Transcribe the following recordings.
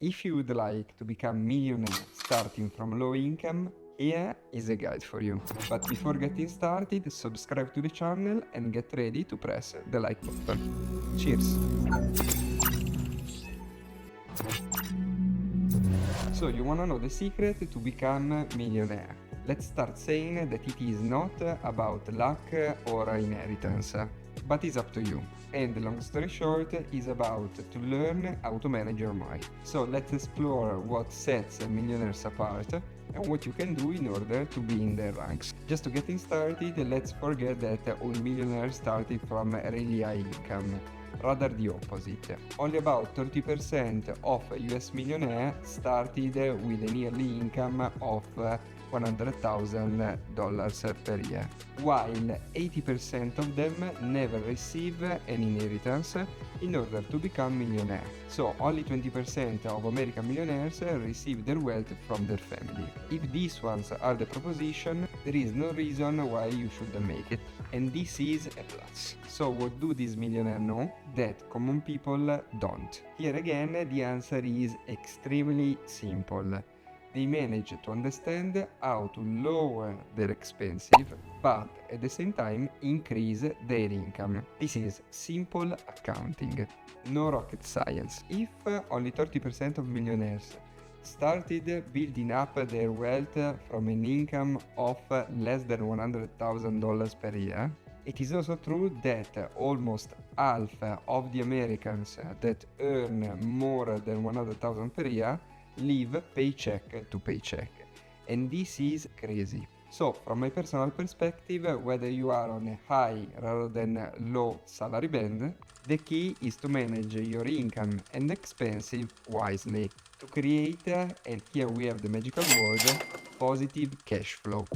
If you would like to become millionaire starting from low income, here is a guide for you. But before getting started, subscribe to the channel and get ready to press the like button. Cheers! So you wanna know the secret to become a millionaire? Let's start saying that it is not about luck or inheritance, but it's up to you. And long story short, is about to learn how to manage your money. So let's explore what sets millionaires apart and what you can do in order to be in their ranks. Just to getting started, let's forget that all millionaires started from a really high income. Rather the opposite. Only about 30% of US millionaires started with a yearly income of $100,000 per year, while 80% of them never receive an inheritance in order to become millionaire. So only 20% of American millionaires receive their wealth from their family. If these ones are the proposition, there is no reason why you shouldn't make it. And this is a plus. So what do these millionaires know that common people don't? Here again, the answer is extremely simple. They manage to understand how to lower their expenses, but at the same time increase their income. This is simple accounting, no rocket science. If only 30% of millionaires started building up their wealth from an income of less than $100,000 per year, it is also true that almost half of the Americans that earn more than $100,000 per year live paycheck to paycheck, and this is crazy. So from my personal perspective, whether you are on a high rather than low salary band, the key is to manage your income and expenses wisely to create, and here we have the magical word, positive cash flow.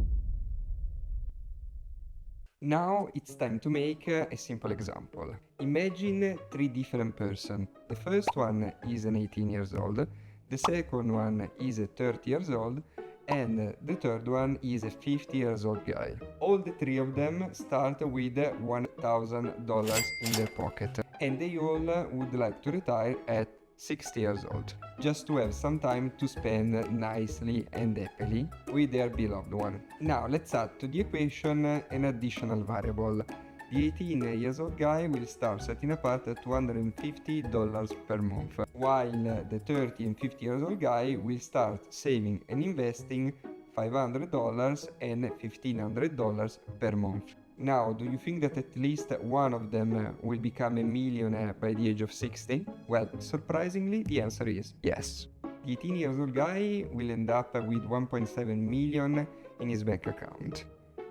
Now it's time to make a simple example. Imagine three different persons. The first one is an 18 years old, the second one is a 30 years old, and the third one is a 50 years old guy. All the three of them start with $1,000 in their pocket, and they all would like to retire at 60 years old, just to have some time to spend nicely and happily with their beloved one. Now let's add to the equation an additional variable. The 18 years old guy will start setting apart $250 per month, while the 30 and 50 years old guy will start saving and investing $500 and $1,500 per month. Now, do you think that at least one of them will become a millionaire by the age of 60? Well, surprisingly, the answer is yes. The 18 years old guy will end up with 1.7 million in his bank account.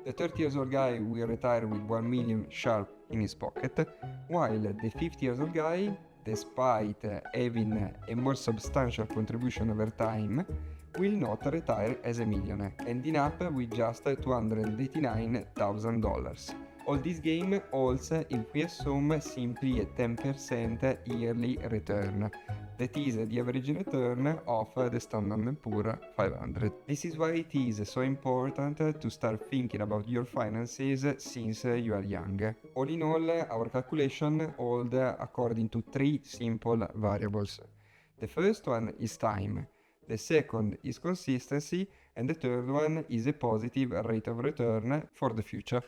The 30 years old guy will retire with 1 million sharp in his pocket, while the 50 years old guy, despite having a more substantial contribution over time, will not retire as a millionaire, ending up with just $289,000. All this game holds if we assume simply a 10% yearly return. That is the average return of the Standard & Poor 500. This is why it is so important to start thinking about your finances since you are young. All in all, our calculation hold according to three simple variables. The first one is time, the second is consistency, and the third one is a positive rate of return for the future.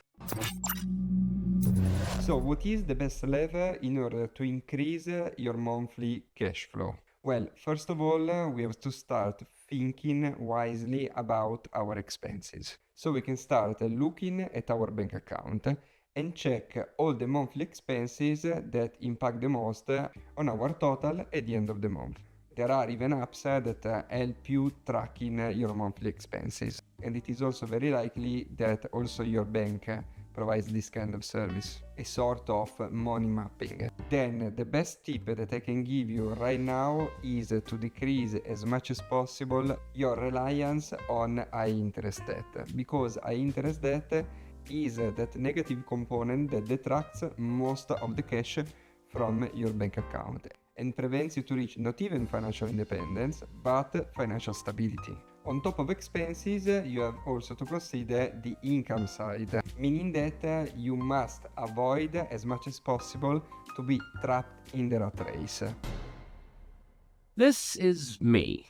So what is the best lever in order to increase your monthly cash flow? Well, first of all, we have to start thinking wisely about our expenses. So we can start looking at our bank account and check all the monthly expenses that impact the most on our total at the end of the month. There are even apps that help you tracking your monthly expenses. And it is also very likely that also your bank provides this kind of service, a sort of money mapping. Then the best tip that I can give you right now is to decrease as much as possible your reliance on high interest debt, because high interest debt is that negative component that detracts most of the cash from your bank account and prevents you to reach not even financial independence, but financial stability. On top of expenses, you have also to consider the income side, meaning that you must avoid as much as possible to be trapped in the rat race. This is me.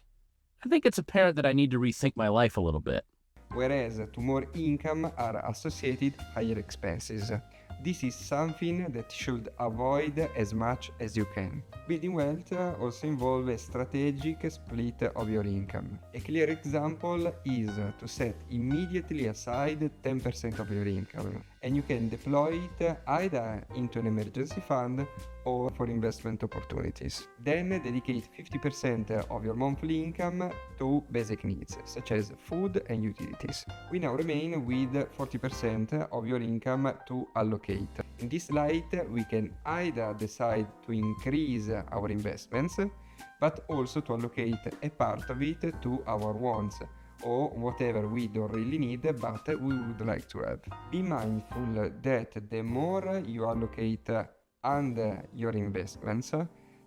I think it's apparent that I need to rethink my life a little bit. Whereas to more income are associated higher expenses. This is something that you should avoid as much as you can. Building wealth also involves a strategic split of your income. A clear example is to set immediately aside 10% of your income, and you can deploy it either into an emergency fund or for investment opportunities. Then dedicate 50% of your monthly income to basic needs, such as food and utilities. We now remain with 40% of your income to allocate. In this light, we can either decide to increase our investments, but also to allocate a part of it to our wants, or whatever we don't really need but we would like to have. Be mindful that the more you allocate under your investments,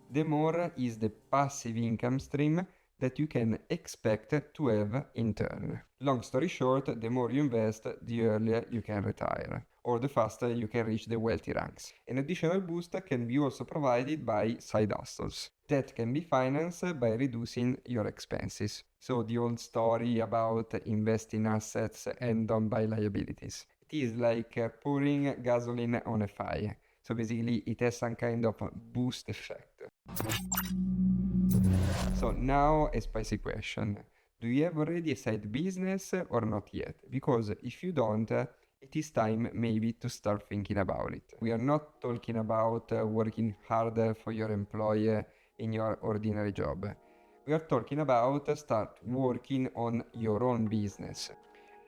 the more is the passive income stream that you can expect to have in turn. Long story short, the more you invest, the earlier you can retire, or the faster you can reach the wealthy ranks. An additional boost can be also provided by side hustles that can be financed by reducing your expenses. So the old story about invest in assets and don't buy liabilities. It is like pouring gasoline on a fire. So basically it has some kind of boost effect. So now a spicy question. Do you have already a side business or not yet? Because if you don't, it is time maybe to start thinking about it. We are not talking about working harder for your employer in your ordinary job. We are talking about start working on your own business.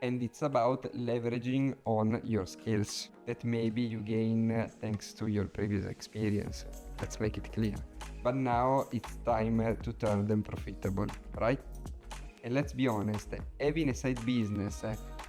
And it's about leveraging on your skills that maybe you gain thanks to your previous experience. Let's make it clear. But now it's time to turn them profitable, right? And let's be honest, having a side business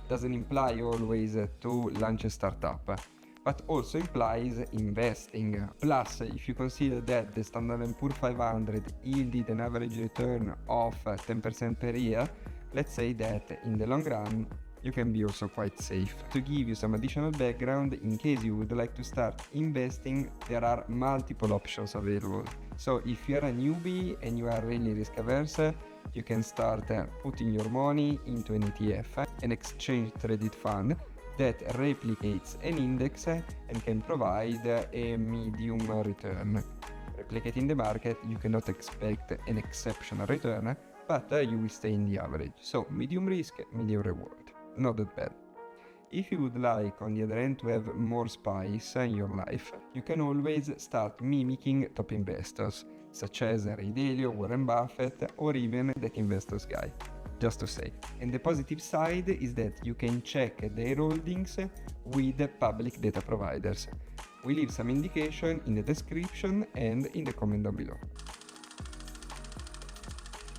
doesn't imply always to launch a startup, but also implies investing. Plus, if you consider that the Standard & Poor's 500 yielded an average return of 10% per year, let's say that in the long run, you can be also quite safe. To give you some additional background, in case you would like to start investing, there are multiple options available. So if you are a newbie and you are really risk averse, you can start putting your money into an ETF, an exchange traded fund that replicates an index and can provide a medium return. Replicating the market, you cannot expect an exceptional return, but you will stay in the average. So medium risk, medium reward. Not that bad. If you would like, on the other hand, to have more spice in your life, you can always start mimicking top investors, such as Ray Dalio, Warren Buffett, or even That Investor's Guy, just to say. And the positive side is that you can check their holdings with public data providers. We leave some indication in the description and in the comment down below.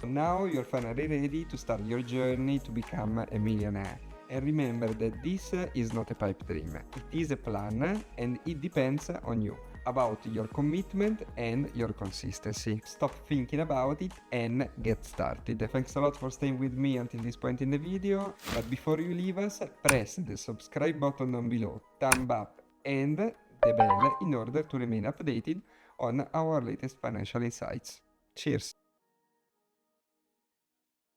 Now you're finally ready to start your journey to become a millionaire. And remember that this is not a pipe dream. It is a plan and it depends on you, about your commitment and your consistency. Stop thinking about it and get started. Thanks a lot for staying with me until this point in the video. But before you leave us, press the subscribe button down below, thumb up and the bell in order to remain updated on our latest financial insights. Cheers!